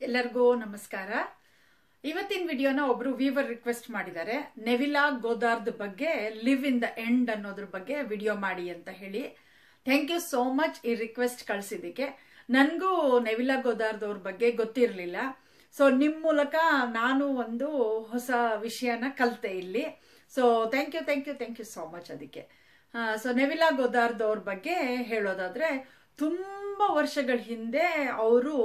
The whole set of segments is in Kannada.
ಎಲ್ಲರಿಗೂ ನಮಸ್ಕಾರ. ಇವತ್ತಿನ ವಿಡಿಯೋನ ಒಬ್ರು ವೀವರ್ ರಿಕ್ವೆಸ್ಟ್ ಮಾಡಿದ್ದಾರೆ. ನೆವಿಲಾ ಗೋದಾರ್ದ್ ಬಗ್ಗೆ ಲಿವ್ ಇನ್ ದ ಎಂಡ್ ಅನ್ನೋದ್ರ ಬಗ್ಗೆ ವಿಡಿಯೋ ಮಾಡಿ ಅಂತ ಹೇಳಿ. ಥ್ಯಾಂಕ್ ಯು ಸೋ ಮಚ್ ಈ ರಿಕ್ವೆಸ್ಟ್ ಕಳಿಸಿದ್ದಕ್ಕೆ. ನನಗೂ ನೆವಿಲಾ ಗೋದಾರ್ದ್ ಅವ್ರ ಬಗ್ಗೆ ಗೊತ್ತಿರಲಿಲ್ಲ. ಸೊ ನಿಮ್ಮ ಮೂಲಕ ನಾನು ಒಂದು ಹೊಸ ವಿಷಯನ ಕಲಿತೆ ಇಲ್ಲಿ. So thank you so much ಅದಕ್ಕೆ. ಸೊ ನೆವಿಲಾ ಗೋದಾರ್ದ್ ಅವ್ರ ಬಗ್ಗೆ ಹೇಳೋದಾದ್ರೆ, ತುಂಬಾ ವರ್ಷಗಳ ಹಿಂದೆ ಅವರು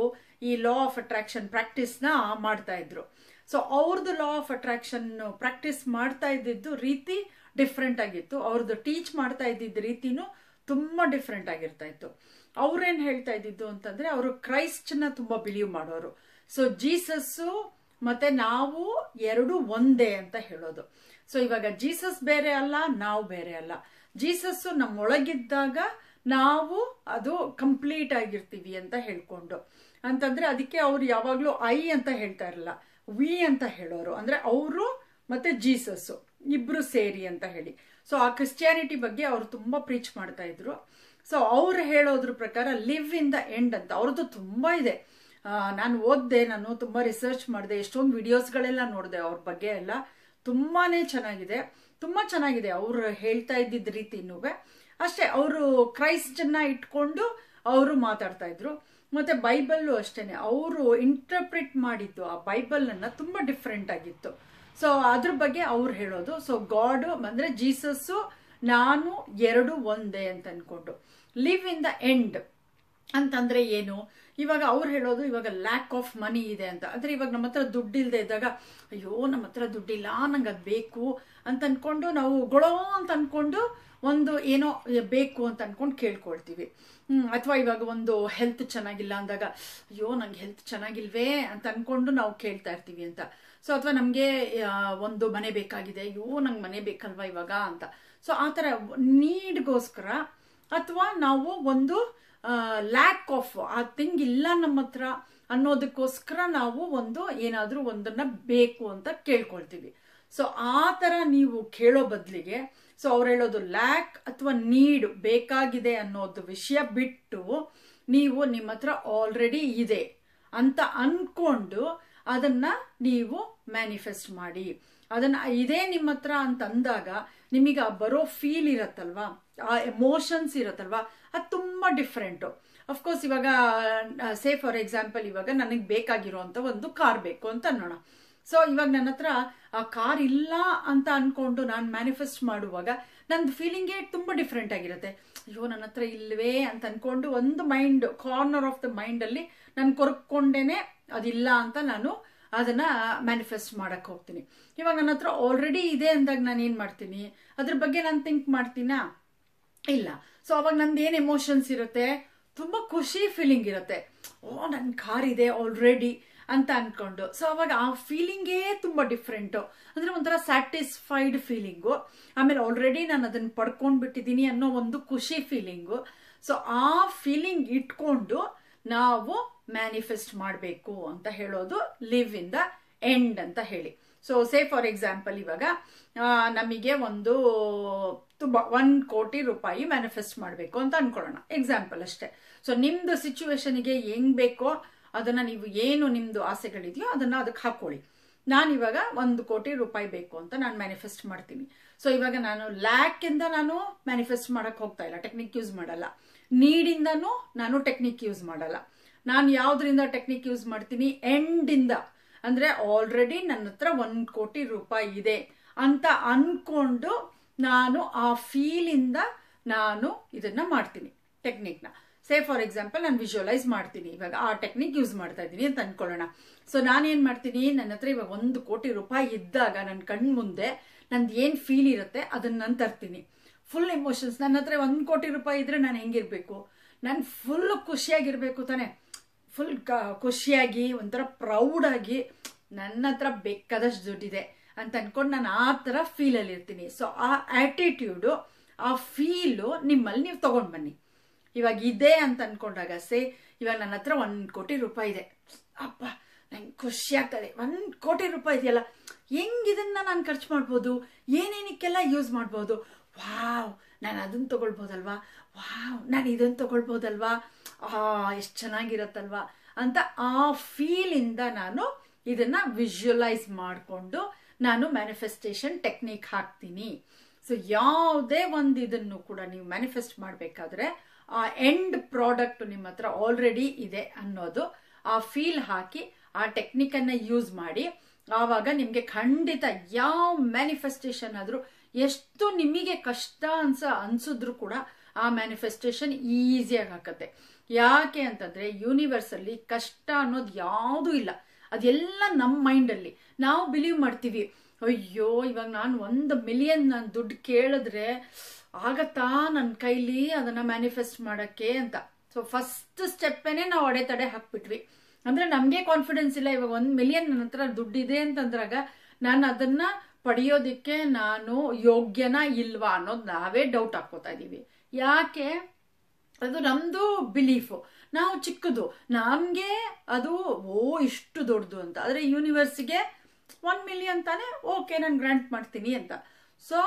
ಈ ಲಾ ಆಫ್ ಅಟ್ರಾಕ್ಷನ್ ಪ್ರಾಕ್ಟೀಸ್ನ ಮಾಡ್ತಾ ಇದ್ರು. ಸೊ ಅವ್ರದ್ದು ಲಾ ಆಫ್ ಅಟ್ರಾಕ್ಷನ್ ಪ್ರಾಕ್ಟೀಸ್ ಮಾಡ್ತಾ ಇದ್ದಿದ್ದು ರೀತಿ ಡಿಫ್ರೆಂಟ್ ಆಗಿತ್ತು. ಅವ್ರದ್ದು ಟೀಚ್ ಮಾಡ್ತಾ ಇದ್ದಿದ್ದ ರೀತಿನೂ ತುಂಬಾ ಡಿಫ್ರೆಂಟ್ ಆಗಿರ್ತಾ ಇತ್ತು. ಅವ್ರೇನ್ ಹೇಳ್ತಾ ಇದ್ದಿದ್ದು ಅಂತಂದ್ರೆ, ಅವರು ಕ್ರೈಸ್ಟ್ನ ತುಂಬಾ ಬಿಲೀವ್ ಮಾಡೋರು. ಸೊ ಜೀಸಸ್ಸು ಮತ್ತೆ ನಾವು ಎರಡು ಒಂದೇ ಅಂತ ಹೇಳೋದು. ಸೊ ಇವಾಗ ಜೀಸಸ್ ಬೇರೆ ಅಲ್ಲ, ನಾವು ಬೇರೆ ಅಲ್ಲ. ಜೀಸಸ್ಸು ನಮ್ಮೊಳಗಿದ್ದಾಗ ನಾವು ಅದು ಕಂಪ್ಲೀಟ್ ಆಗಿರ್ತೀವಿ ಅಂತ ಹೇಳ್ಕೊಂಡು, ಅಂತಂದ್ರೆ ಅದಕ್ಕೆ ಅವ್ರು ಯಾವಾಗ್ಲೂ ಐ ಅಂತ ಹೇಳ್ತಾ ಇರಲ್ಲ, ವಿ ಅಂತ ಹೇಳೋರು. ಅಂದ್ರೆ ಅವರು ಮತ್ತೆ ಜೀಸಸ್ಸು ಇಬ್ರು ಸೇರಿ ಅಂತ ಹೇಳಿ. ಸೊ ಆ ಕ್ರಿಶ್ಚಿಯಾನಿಟಿ ಬಗ್ಗೆ ಅವ್ರು ತುಂಬಾ ಪ್ರೀಚ್ ಮಾಡ್ತಾ ಇದ್ರು. ಸೊ ಅವ್ರು ಹೇಳೋದ್ರ ಪ್ರಕಾರ ಲಿವ್ ಇನ್ ದ ಎಂಡ್ ಅಂತ ಅವ್ರದ್ದು ತುಂಬಾ ಇದೆ. ನಾನು ಓದ್ದೆ, ನಾನು ತುಂಬಾ ರಿಸರ್ಚ್ ಮಾಡಿದೆ, ಎಷ್ಟೊಂದು ವಿಡಿಯೋಸ್ಗಳೆಲ್ಲ ನೋಡಿದೆ ಅವ್ರ ಬಗ್ಗೆ ಎಲ್ಲ. ತುಂಬಾನೇ ಚೆನ್ನಾಗಿದೆ, ತುಂಬಾ ಚೆನ್ನಾಗಿದೆ ಅವ್ರು ಹೇಳ್ತಾ ಇದ್ದಿದ್ದ ರೀತಿನೂ ಅಷ್ಟೇ. ಅವರು ಕ್ರೈಸ್ಟನ್ನ ಇಟ್ಕೊಂಡು ಅವರು ಮಾತಾಡ್ತಾ ಇದ್ರು. ಮತ್ತೆ ಬೈಬಲ್ಲು ಅಷ್ಟೇನೆ, ಅವರು ಇಂಟರ್ಪ್ರಿಟ್ ಮಾಡಿದ್ದು ಆ ಬೈಬಲ್ ಅನ್ನ ತುಂಬಾ ಡಿಫ್ರೆಂಟ್ ಆಗಿತ್ತು. ಸೊ ಅದ್ರ ಬಗ್ಗೆ ಅವ್ರು ಹೇಳೋದು. ಸೊ ಗಾಡ್ ಅಂದ್ರೆ ಜೀಸಸ್ಸು ನಾನು ಎರಡು ಒಂದೇ ಅಂತ ಅನ್ಕೊಂಡು. ಲಿವ್ ಇನ್ ದ ಎಂಡ್ ಅಂತಂದ್ರೆ ಏನು? ಇವಾಗ ಅವ್ರು ಹೇಳೋದು, ಇವಾಗ ಲ್ಯಾಕ್ ಆಫ್ ಮನಿ ಇದೆ ಅಂತ. ಅಂದ್ರೆ ಇವಾಗ ನಮ್ಮ ಹತ್ರ ದುಡ್ಡಿಲ್ದೆ ಇದ್ದಾಗ, ಅಯ್ಯೋ ನಮ್ಮ ಹತ್ರ ದುಡ್ಡಿಲ್ಲ, ನಂಗೆ ಅದು ಬೇಕು ಅಂತ ಅನ್ಕೊಂಡು ನಾವು ಗೊಳೋ ಅಂತ ಅನ್ಕೊಂಡು ಒಂದು ಏನೋ ಬೇಕು ಅಂತ ಅನ್ಕೊಂಡು ಕೇಳ್ಕೊಳ್ತೀವಿ. ಅಥವಾ ಇವಾಗ ಒಂದು ಹೆಲ್ತ್ ಚೆನ್ನಾಗಿಲ್ಲ ಅಂದಾಗ, ಅಯ್ಯೋ ನಂಗೆ ಹೆಲ್ತ್ ಚೆನ್ನಾಗಿಲ್ವೇ ಅಂತ ಅನ್ಕೊಂಡು ನಾವು ಕೇಳ್ತಾ ಇರ್ತೀವಿ ಅಂತ. ಸೊ ಅಥವಾ ನಮ್ಗೆ ಒಂದು ಮನೆ ಬೇಕಾಗಿದೆ, ಅಯ್ಯೋ ನಂಗೆ ಮನೆ ಬೇಕಲ್ವಾ ಇವಾಗ ಅಂತ. ಸೊ ಆ ತರ ನೀಡ್ಗೋಸ್ಕರ, ಅಥವಾ ನಾವು ಒಂದು ಲ್ಯಾಕ್ ಆಫ್ ಆ ಥಿಂಗ್ ಇಲ್ಲ ನಮ್ಮ ಹತ್ರ ಅನ್ನೋದಕ್ಕೋಸ್ಕರ ನಾವು ಒಂದು ಏನಾದ್ರೂ ಒಂದನ್ನ ಬೇಕು ಅಂತ ಕೇಳ್ಕೊಳ್ತೀವಿ. ಸೊ ಆ ತರ ನೀವು ಕೇಳೋ ಬದಲಿಗೆ, ಸೊ ಅವ್ರು ಹೇಳೋದು ಲ್ಯಾಕ್ ಅಥವಾ ನೀಡ್ ಬೇಕಾಗಿದೆ ಅನ್ನೋದು ವಿಷಯ ಬಿಟ್ಟು, ನೀವು ನಿಮ್ಮ ಹತ್ರ ಆಲ್ರೆಡಿ ಇದೆ ಅಂತ ಅನ್ಕೊಂಡು ಅದನ್ನ ನೀವು ಮ್ಯಾನಿಫೆಸ್ಟ್ ಮಾಡಿ. ಅದನ್ನ ಇದೇ ನಿಮ್ಮ ಹತ್ರ ಅಂತ ಅಂದಾಗ ನಿಮಗೆ ಬರೋ ಫೀಲ್ ಇರತ್ತಲ್ವಾ, ಆ ಎಮೋಷನ್ಸ್ ಇರತ್ತಲ್ವಾ, ಅದು ತುಂಬಾ ಡಿಫ್ರೆಂಟು. ಅಫ್ಕೋರ್ಸ್ ಇವಾಗ ಸೇ ಫಾರ್ ಎಕ್ಸಾಂಪಲ್, ಇವಾಗ ನನಗೆ ಬೇಕಾಗಿರೋಂಥ ಒಂದು ಕಾರ್ ಬೇಕು ಅಂತ ಅನ್ನೋಣ. ಸೊ ಇವಾಗ ನನ್ನ ಹತ್ರ ಆ ಕಾರ್ ಇಲ್ಲ ಅಂತ ಅನ್ಕೊಂಡು ನಾನು ಮ್ಯಾನಿಫೆಸ್ಟ್ ಮಾಡುವಾಗ ನಂದು ಫೀಲಿಂಗೇ ತುಂಬಾ ಡಿಫ್ರೆಂಟ್ ಆಗಿರುತ್ತೆ. ಅಯ್ಯೋ ನನ್ನ ಹತ್ರ ಇಲ್ವೇ ಅಂತ ಅನ್ಕೊಂಡು ಒಂದು mind corner of the mind ಅಲ್ಲಿ ನಾನು ಕೊರ್ಕೊಂಡೇನೆ ಅದಿಲ್ಲ ಅಂತ ನಾನು ಅದನ್ನ ಮ್ಯಾನಿಫೆಸ್ಟ್ ಮಾಡಕ್ ಹೋಗ್ತೀನಿ. ಇವಾಗ ನನ್ನ ಹತ್ರ ಆಲ್ರೆಡಿ ಇದೆ ಅಂದಾಗ ನಾನು ಏನ್ ಮಾಡ್ತೀನಿ, ಅದ್ರ ಬಗ್ಗೆ ನಾನು ಥಿಂಕ್ ಮಾಡ್ತೀನಾ? ಇಲ್ಲ. ಸೊ ಅವಾಗ ನಂದು ಏನ್ ಎಮೋಷನ್ಸ್ ಇರುತ್ತೆ, ತುಂಬಾ ಖುಷಿ ಫೀಲಿಂಗ್ ಇರುತ್ತೆ. ಓ ನನ್ ಕಾರ್ ಇದೆ ಆಲ್ರೆಡಿ ಅಂತ ಅನ್ಕೊಂಡು. ಸೊ ಅವಾಗ ಆ ಫೀಲಿಂಗೇ ತುಂಬಾ ಡಿಫ್ರೆಂಟು. ಅಂದ್ರೆ ಒಂಥರ ಸ್ಯಾಟಿಸ್ಫೈಡ್ ಫೀಲಿಂಗು. ಆಮೇಲೆ ಆಲ್ರೆಡಿ ನಾನು ಅದನ್ನ ಪಡ್ಕೊಂಡ್ ಬಿಟ್ಟಿದ್ದೀನಿ ಅನ್ನೋ ಒಂದು ಖುಷಿ ಫೀಲಿಂಗು. ಸೊ ಆ ಫೀಲಿಂಗ್ ಇಟ್ಕೊಂಡು ನಾವು ಮ್ಯಾನಿಫೆಸ್ಟ್ ಮಾಡಬೇಕು ಅಂತ ಹೇಳೋದು ಲಿವ್ ಇನ್ ದ ಎಂಡ್ ಅಂತ ಹೇಳಿ. ಸೊ ಸೇ ಫಾರ್ ಎಕ್ಸಾಂಪಲ್, ಇವಾಗ ನಮಗೆ ಒಂದು ತುಂಬಾ 1 ಕೋಟಿ ರೂಪಾಯಿ ಮ್ಯಾನಿಫೆಸ್ಟ್ ಮಾಡಬೇಕು ಅಂತ ಅನ್ಕೊಳ್ಳೋಣ, ಎಕ್ಸಾಂಪಲ್ ಅಷ್ಟೇ. ಸೊ ನಿಮ್ದು ಸಿಚುವೇಶನ್ಗೆ ಹೆಂಗ್ ಬೇಕೋ ಅದನ್ನ ನೀವು ಏನು ನಿಮ್ದು ಆಸೆಗಳಿದೆಯೋ ಅದನ್ನ ಅದಕ್ಕೆ ಹಾಕೊಳ್ಳಿ. ನಾನಿವಾಗ 1 ಕೋಟಿ ರೂಪಾಯಿ ಬೇಕು ಅಂತ ನಾನು ಮ್ಯಾನಿಫೆಸ್ಟ್ ಮಾಡ್ತೀನಿ. ಸೊ ಇವಾಗ ನಾನು ಲ್ಯಾಕ್ ಇಂದ ನಾನು ಮ್ಯಾನಿಫೆಸ್ಟ್ ಮಾಡಕ್ ಹೋಗ್ತಾ ಇಲ್ಲ, ಟೆಕ್ನಿಕ್ ಯೂಸ್ ಮಾಡಲ್ಲ. ನೀಡಿಂದನೂ ನಾನು ಟೆಕ್ನಿಕ್ ಯೂಸ್ ಮಾಡಲ್ಲ. ನಾನು ಯಾವ್ದ್ರಿಂದ ಟೆಕ್ನಿಕ್ ಯೂಸ್ ಮಾಡ್ತೀನಿ? ಎಂಡ್ ಇಂದ. ಅಂದ್ರೆ ಆಲ್ರೆಡಿ ನನ್ನ ಹತ್ರ 1 ಕೋಟಿ ರೂಪಾಯಿ ಇದೆ ಅಂತ ಅನ್ಕೊಂಡು ನಾನು ಆ ಫೀಲ್ ಇಂದ ನಾನು ಇದನ್ನ ಮಾಡ್ತೀನಿ, ಟೆಕ್ನಿಕ್ನ. ಸೇ ಫಾರ್ ಎಕ್ಸಾಂಪಲ್, ನಾನು ವಿಜುವಲೈಸ್ ಮಾಡ್ತೀನಿ, ಇವಾಗ ಆ ಟೆಕ್ನಿಕ್ ಯೂಸ್ ಮಾಡ್ತಾ ಇದ್ದೀನಿ ಅಂತ ಅನ್ಕೊಳ್ಳೋಣ. ಸೊ ನಾನೇನ್ ಮಾಡ್ತೀನಿ, ನನ್ನ ಹತ್ರ ಇವಾಗ 1 ಕೋಟಿ ರೂಪಾಯಿ ಇದ್ದಾಗ ನನ್ನ ಕಣ್ ಮುಂದೆ ನಂದು ಏನ್ ಫೀಲ್ ಇರುತ್ತೆ ಅದನ್ನ ನಾನು ತರ್ತೀನಿ. Full emotions. ನನ್ನ ಹತ್ರ 1 ಕೋಟಿ ರೂಪಾಯಿ ಇದ್ರೆ ನಾನು ಹೆಂಗಿರ್ಬೇಕು? ನಾನು ಫುಲ್ ಖುಷಿಯಾಗಿರ್ಬೇಕು ತಾನೆ. ಫುಲ್ ಖುಷಿಯಾಗಿ ಒಂಥರ ಪ್ರೌಡ್ ಆಗಿ ನನ್ನ ಹತ್ರ ಬೇಕಾದಷ್ಟು ದುಡ್ಡಿದೆ ಅಂತ ಅನ್ಕೊಂಡು ನಾನು ಆ ತರ ಫೀಲ್ ಅಲ್ಲಿ ಇರ್ತೀನಿ. ಸೊ ಆ ಆಟಿಟ್ಯೂಡು, ಆ ಫೀಲು ನಿಮ್ಮಲ್ಲಿ ನೀವು ತಗೊಂಡ್ ಬನ್ನಿ. ಇವಾಗ ಇದೆ ಅಂತ ಅನ್ಕೊಂಡಾಗ, ಸೇ ಇವಾಗ ನನ್ನ ಹತ್ರ 1 ಕೋಟಿ ರೂಪಾಯಿ ಇದೆ, ಅಪ್ಪ ನಂಗೆ ಖುಷಿ ಆಗ್ತದೆ, 1 ಕೋಟಿ ರೂಪಾಯಿ ಇದೆಯಲ್ಲ, ಹೆಂಗ್ ಇದನ್ನ ನಾನು ಖರ್ಚು ಮಾಡ್ಬೋದು, ಏನೇನಕ್ಕೆಲ್ಲ ಯೂಸ್ ಮಾಡ್ಬೋದು, ವಾವ್ ನಾನು ಅದನ್ನ ತಗೊಳ್ಬೋದಲ್ವಾ, ವಾವ್ ನಾನು ಇದನ್ನ ತಗೊಳ್ಬೋದಲ್ವಾ, ಎಷ್ಟು ಚೆನ್ನಾಗಿರತ್ತಲ್ವಾ ಅಂತ ಆ ಫೀಲಿಂದ ನಾನು ಇದನ್ನ ವಿಜುವಲೈಸ್ ಮಾಡಿಕೊಂಡು ನಾನು ಮ್ಯಾನಿಫೆಸ್ಟೇಷನ್ ಟೆಕ್ನಿಕ್ ಹಾಕ್ತೀನಿ. ಸೊ ಯಾವುದೇ ಒಂದು ಇದನ್ನು ಕೂಡ ನೀವು ಮ್ಯಾನಿಫೆಸ್ಟ್ ಮಾಡಬೇಕಾದ್ರೆ ಆ ಎಂಡ್ ಪ್ರಾಡಕ್ಟ್ ನಿಮ್ಮ ಹತ್ರ ಆಲ್ರೆಡಿ ಇದೆ ಅನ್ನೋದು ಆ ಫೀಲ್ ಹಾಕಿ ಆ ಟೆಕ್ನಿಕ್ ಅನ್ನ ಯೂಸ್ ಮಾಡಿ, ಆವಾಗ ನಿಮ್ಗೆ ಖಂಡಿತ ಯಾವ ಮ್ಯಾನಿಫೆಸ್ಟೇಷನ್ ಆದ್ರೂ ಎಷ್ಟು ನಿಮಗೆ ಕಷ್ಟ ಅನ್ಸಿದ್ರು ಕೂಡ ಆ ಮ್ಯಾನಿಫೆಸ್ಟೇಷನ್ ಈಸಿಯಾಗಿ ಹಾಕತ್ತೆ. ಯಾಕೆ ಅಂತಂದ್ರೆ ಯೂನಿವರ್ಸ್ ಅಲ್ಲಿ ಕಷ್ಟ ಅನ್ನೋದು ಯಾವುದೂ ಇಲ್ಲ, ಅದೆಲ್ಲ ನಮ್ಮ ಮೈಂಡ್ ಅಲ್ಲಿ ನಾವು ಬಿಲೀವ್ ಮಾಡ್ತೀವಿ. ಅಯ್ಯೋ ಇವಾಗ ನಾನು 1 ಮಿಲಿಯನ್ ನಾನು ದುಡ್ಡು ಕೇಳಿದ್ರೆ ಆಗತ್ತಾ ನನ್ನ ಕೈಲಿ ಅದನ್ನ ಮ್ಯಾನಿಫೆಸ್ಟ್ ಮಾಡಕ್ಕೆ ಅಂತ. ಸೊ ಫಸ್ಟ್ ಸ್ಟೆಪ್ಪೇನೆ ನಾವು ಅಡೆತಡೆ ಹಾಕ್ಬಿಟ್ವಿ. ಅಂದ್ರೆ ನಮ್ಗೆ ಕಾನ್ಫಿಡೆನ್ಸ್ ಇಲ್ಲ, ಇವಾಗ 1 ಮಿಲಿಯನ್ ನನ್ನ ಹತ್ರ ದುಡ್ಡಿದೆ ಅಂತಂದ್ರಾಗ ನಾನು ಅದನ್ನ ಪಡೆಯೋದಿಕ್ಕೆ ನಾನು ಯೋಗ್ಯನಾ ಇಲ್ವಾ ಅನ್ನೋದು ನಾವೇ ಡೌಟ್ ಹಾಕೋತಾ ಇದೀವಿ. ಯಾಕೆ? ಅದು ನಮ್ದು ಬಿಲೀಫು, ನಾವು ಚಿಕ್ಕದು, ನಮ್ಗೆ ಅದು ಇಷ್ಟು ದೊಡ್ಡದು ಅಂತ. ಆದ್ರೆ ಯೂನಿವರ್ಸ್ಗೆ 1 ಮಿಲಿಯನ್ ತಾನೆ, ಓಕೆ ನಾನು ಗ್ರಾಂಟ್ ಮಾಡ್ತೀನಿ ಅಂತ. ಸೊ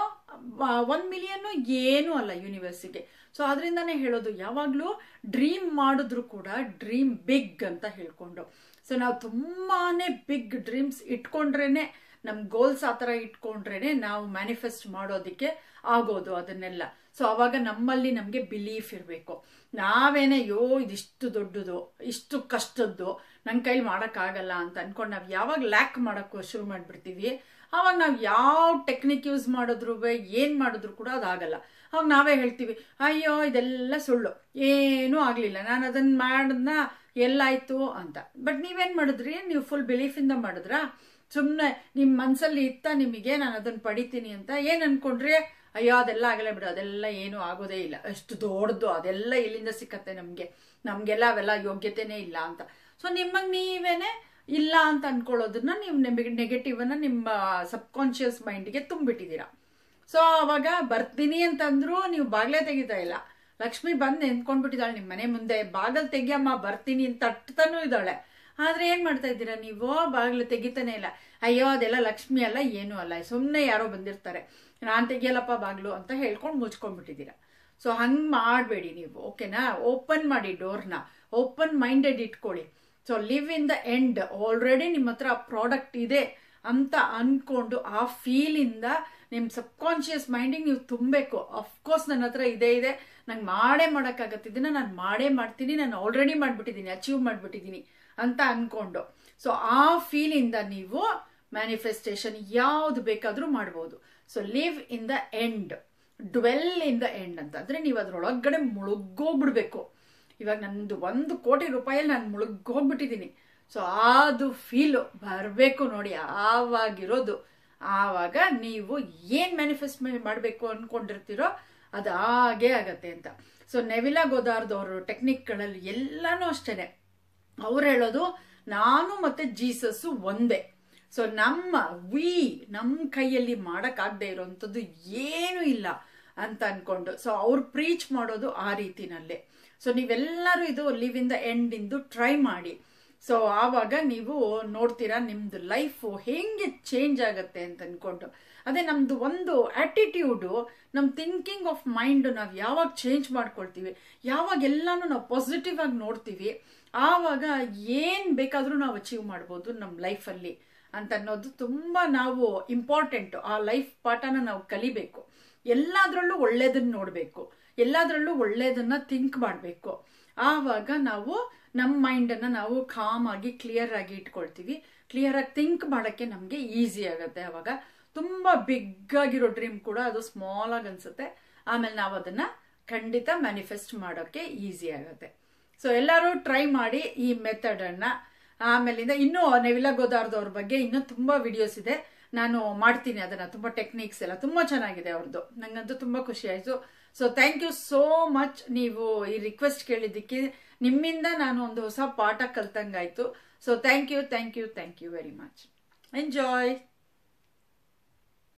1 ಮಿಲಿಯನ್ ಏನು ಅಲ್ಲ ಯೂನಿವರ್ಸಿಗೆ. ಸೊ ಅದರಿಂದಾನೇ ಹೇಳೋದು, ಯಾವಾಗ್ಲೂ ಡ್ರೀಮ್ ಮಾಡಿದ್ರು ಕೂಡ ಡ್ರೀಮ್ ಬಿಗ್ ಅಂತ ಹೇಳ್ಕೊಂಡು. ಸೊ ನಾವು ತುಂಬಾನೇ ಬಿಗ್ ಡ್ರೀಮ್ಸ್ ಇಟ್ಕೊಂಡ್ರೇನೆ, ನಮ್ ಗೋಲ್ಸ್ ಆ ತರ ಇಟ್ಕೊಂಡ್ರೇನೆ ನಾವು ಮ್ಯಾನಿಫೆಸ್ಟ್ ಮಾಡೋದಿಕ್ಕೆ ಆಗೋದು ಅದನ್ನೆಲ್ಲ. ಸೊ ಅವಾಗ ನಮ್ಮಲ್ಲಿ ನಮ್ಗೆ ಬಿಲೀಫ್ ಇರಬೇಕು. ನಾವೇನೇ ಇದಿಷ್ಟು ದೊಡ್ಡದು, ಇಷ್ಟು ಕಷ್ಟದ್ದು, ನನ್ನ ಕೈಲಿ ಮಾಡಕ್ಕಾಗಲ್ಲ ಅಂತ ಅನ್ಕೊಂಡು ನಾವ್ ಯಾವಾಗ ಲ್ಯಾಕ್ ಮಾಡಕ್ಕೂ ಶುರು ಮಾಡ್ಬಿಡ್ತೀವಿ, ಅವಾಗ ನಾವ್ ಯಾವ ಟೆಕ್ನಿಕ್ ಯೂಸ್ ಮಾಡಿದ್ರು ಏನ್ ಮಾಡಿದ್ರು ಕೂಡ ಅದಾಗಲ್ಲ. ಅವಾಗ ನಾವೇ ಹೇಳ್ತೀವಿ, ಅಯ್ಯೋ ಇದೆಲ್ಲ ಸುಳ್ಳು, ಏನೂ ಆಗ್ಲಿಲ್ಲ, ನಾನು ಅದನ್ನ ಮಾಡದ್ನ ಎಲ್ಲಾಯ್ತು ಅಂತ. ಬಟ್ ನೀವೇನ್ ಮಾಡಿದ್ರಿ? ನೀವು ಫುಲ್ ಬಿಲೀಫ್ ಇಂದ ಮಾಡಿದ್ರ? ಸುಮ್ನೆ ನಿಮ್ ಮನ್ಸಲ್ಲಿ ಇತ್ತ ನಿಮಗೆ ನಾನು ಅದನ್ನ ಪಡಿತೀನಿ ಅಂತ ಏನ್ ಅನ್ಕೊಂಡ್ರಿ? ಅಯ್ಯೋ ಅದೆಲ್ಲ ಆಗಲ್ಲ ಬಿಡು, ಅದೆಲ್ಲ ಏನು ಆಗೋದೇ ಇಲ್ಲ, ಅಷ್ಟು ದೊಡ್ಡದು, ಅದೆಲ್ಲ ಇಲ್ಲಿಂದ ಸಿಕ್ಕತ್ತೆ ನಮ್ಗೆಲ್ಲ ಅವೆಲ್ಲ ಯೋಗ್ಯತೆನೇ ಇಲ್ಲ ಅಂತ. ಸೊ ನಿಮಗ್ ನೀವೇನೆ ಇಲ್ಲ ಅಂತ ಅನ್ಕೊಳ್ಳೋದನ್ನ ನೀವು ನೆಗೆಟಿವ್ ಅನ್ನ ನಿಮ್ಮ ಸಬ್ ಕಾನ್ಶಿಯಸ್ ಮೈಂಡ್ಗೆ ತುಂಬಿಟ್ಟಿದ್ದೀರಾ. ಸೊ ಅವಾಗ ಬರ್ತೀನಿ ಅಂತಂದ್ರು ನೀವು ಬಾಗ್ಲೇ ತೆಗಿತಾ ಇಲ್ಲ. ಲಕ್ಷ್ಮಿ ಬಂದ್ ನಿಂತ್ಕೊಂಡ್ಬಿಟ್ಟಿದ್ದಾಳೆ ನಿಮ್ ಮನೆ ಮುಂದೆ, ಬಾಗಲ್ ತೆಗಿಯಮ್ಮ ಬರ್ತೀನಿ ಅಂತ ತಟ್ಟತಾನೂ ಇದ್ದಾಳೆ. ಆದ್ರೆ ಏನ್ ಮಾಡ್ತಾ ಇದ್ದೀರಾ ನೀವು? ಬಾಗ್ಲು ತೆಗಿತಾನೆ ಇಲ್ಲ. ಅಯ್ಯೋ ಅದೆಲ್ಲ ಲಕ್ಷ್ಮಿ ಅಲ್ಲ, ಏನೂ ಅಲ್ಲ, ಸುಮ್ನೆ ಯಾರೋ ಬಂದಿರ್ತಾರೆ, ನಾನ್ ತೆಗಿಯಲ್ಲಪ್ಪ ಬಾಗ್ಲು ಅಂತ ಹೇಳ್ಕೊಂಡು ಮುಚ್ಕೊಂಡ್ಬಿಟ್ಟಿದ್ದೀರಾ. ಸೊ ಹಂಗ್ ಮಾಡ್ಬೇಡಿ ನೀವು, ಓಕೆನಾ? ಓಪನ್ ಮಾಡಿ ಡೋರ್ನ, ಓಪನ್ ಮೈಂಡೆಡ್ ಇಟ್ಕೊಳ್ಳಿ. So live in the end. Already ನಿಮ್ಮ ಹತ್ರ ಪ್ರಾಡಕ್ಟ್ ಇದೆ ಅಂತ ಅನ್ಕೊಂಡು ಆ ಫೀಲ್ ಇಂದ ನಿಮ್ ಸಬ್ ಕಾನ್ಶಿಯಸ್ ಮೈಂಡಿಗೆ ನೀವು ತುಂಬಬೇಕು. ಅಫ್ಕೋರ್ಸ್ ನನ್ನ ಹತ್ರ ಇದೆ, ನಂಗೆ ಮಾಡಕ್ಕಾಗತ್ತೆ, ಇದನ್ನ ನಾನು ಮಾಡ್ತೀನಿ, ನಾನು ಆಲ್ರೆಡಿ ಮಾಡ್ಬಿಟ್ಟಿದ್ದೀನಿ, ಅಚೀವ್ ಮಾಡ್ಬಿಟ್ಟಿದ್ದೀನಿ ಅಂತ ಅನ್ಕೊಂಡು. ಸೊ ಆ ಫೀಲ್ ಇಂದ ನೀವು ಮ್ಯಾನಿಫೆಸ್ಟೇಷನ್ ಯಾವ್ದು ಬೇಕಾದ್ರೂ ಮಾಡ್ಬೋದು. So live in the end, dwell in the end ಅಂತ ಅಂದ್ರೆ ನೀವು ಅದ್ರೊಳಗಡೆ ಮುಳುಗೋಗ್ಬಿಡ್ಬೇಕು. ಇವಾಗ ನಂದು 1 ಕೋಟಿ ರೂಪಾಯಲ್ಲಿ ನಾನು ಮುಳುಗೋಗ್ಬಿಟ್ಟಿದ್ದೀನಿ. ಸೊ ಅದು ಫೀಲು ಬರಬೇಕು ನೋಡಿ, ಆವಾಗಿರೋದು. ಆವಾಗ ನೀವು ಏನ್ ಮ್ಯಾನಿಫೆಸ್ಟ್ ಮಾಡಬೇಕು ಅನ್ಕೊಂಡಿರ್ತೀರೋ ಅದು ಹಾಗೇ ಆಗತ್ತೆ ಅಂತ. ಸೊ ನೆವಿಲಾ ಗೋದಾರ್ದ್ ಅವರು ಟೆಕ್ನಿಕ್ಗಳಲ್ಲಿ ಎಲ್ಲಾನು ಅಷ್ಟೇನೆ. ಅವ್ರು ಹೇಳೋದು ನಾನು ಮತ್ತೆ ಜೀಸಸ್ ಒಂದೇ. ಸೊ ನಮ್ಮ ಕೈಯಲ್ಲಿ ಮಾಡಕ್ಕಾಗದೆ ಇರೋಂಥದ್ದು ಏನೂ ಇಲ್ಲ ಅಂತ ಅನ್ಕೊಂಡು. ಸೊ ಅವ್ರು ಪ್ರೀಚ್ ಮಾಡೋದು ಆ ರೀತಿನಲ್ಲೇ. ಸೊ ನೀವೆಲ್ಲರೂ ಇದು ಲಿವ್ ಇನ್ ದ ಎಂಡ್ ಇಂದು ಟ್ರೈ ಮಾಡಿ. ಸೊ ಆವಾಗ ನೀವು ನೋಡ್ತೀರಾ ನಿಮ್ದು ಲೈಫ್ ಹೆಂಗೆ ಚೇಂಜ್ ಆಗತ್ತೆ ಅಂತ ಅನ್ಕೊಂಡು. ಅದೇ ನಮ್ದು ಒಂದು ಆಟಿಟ್ಯೂಡು, ನಮ್ ಥಿಂಕಿಂಗ್ ಆಫ್ ಮೈಂಡ್ ನಾವ್ ಯಾವಾಗ ಚೇಂಜ್ ಮಾಡ್ಕೊಳ್ತೀವಿ, ಯಾವಾಗ ಎಲ್ಲಾನು ನಾವು ಪಾಸಿಟಿವ್ ಆಗಿ ನೋಡ್ತೀವಿ, ಆವಾಗ ಏನ್ ಬೇಕಾದ್ರೂ ನಾವು ಅಚೀವ್ ಮಾಡ್ಬೋದು ನಮ್ಮ ಲೈಫಲ್ಲಿ ಅಂತ ಅನ್ನೋದು ತುಂಬಾ ನಾವು ಇಂಪಾರ್ಟೆಂಟ್. ಆ ಲೈಫ್ ಪಾಠನ ನಾವು ಕಲಿಬೇಕು. ಎಲ್ಲಾದ್ರಲ್ಲೂ ಒಳ್ಳೇದನ್ನ ನೋಡ್ಬೇಕು, ಎಲ್ಲಾದ್ರಲ್ಲೂ ಒಳ್ಳೇದನ್ನ ಥಿಂಕ್ ಮಾಡ್ಬೇಕು. ಆವಾಗ ನಾವು ನಮ್ಮ ಮೈಂಡ್ ಅನ್ನ ನಾವು ಕಾಮ್ ಆಗಿ ಕ್ಲಿಯರ್ ಆಗಿ ಇಟ್ಕೊಳ್ತೀವಿ. ಕ್ಲಿಯರ್ ಆಗಿ ಥಿಂಕ್ ಮಾಡಕ್ಕೆ ನಮ್ಗೆ ಈಸಿ ಆಗತ್ತೆ. ಅವಾಗ ತುಂಬಾ ಬಿಗ್ ಆಗಿರೋ ಡ್ರೀಮ್ ಕೂಡ ಅದು ಸ್ಮಾಲ್ ಆಗಿ ಅನ್ಸುತ್ತೆ. ಆಮೇಲೆ ನಾವು ಅದನ್ನ ಖಂಡಿತ ಮ್ಯಾನಿಫೆಸ್ಟ್ ಮಾಡೋಕೆ ಈಸಿ ಆಗತ್ತೆ. ಸೊ ಎಲ್ಲರೂ ಟ್ರೈ ಮಾಡಿ ಈ ಮೆಥಡ್ ಅನ್ನ. ಆಮೇಲಿಂದ ಇನ್ನೂ ನೆವಿಲಾ ಗೋದಾರ್ದ್ ಅವ್ರ ಬಗ್ಗೆ ಇನ್ನೂ ತುಂಬಾ ವಿಡಿಯೋಸ್ ಇದೆ, ನಾನು ಮಾಡ್ತೀನಿ ಅದನ್ನ. ತುಂಬಾ ಟೆಕ್ನಿಕ್ಸ್ ಎಲ್ಲ ತುಂಬಾ ಚೆನ್ನಾಗಿದೆ ಅವ್ರದ್ದು, ನಂಗಂತೂ ತುಂಬಾ ಖುಷಿ ಆಯ್ತು. So thank you so much. ನೀವು ಈ ರಿಕ್ವೆಸ್ಟ್ ಕೇಳಿದ್ದಕ್ಕೆ ನಿಮ್ಮಿಂದ ನಾನು ಒಂದು ಹೊಸ ಪಾಠ ಕಲ್ತಂಗಾಯ್ತು. So thank you very much. Enjoy.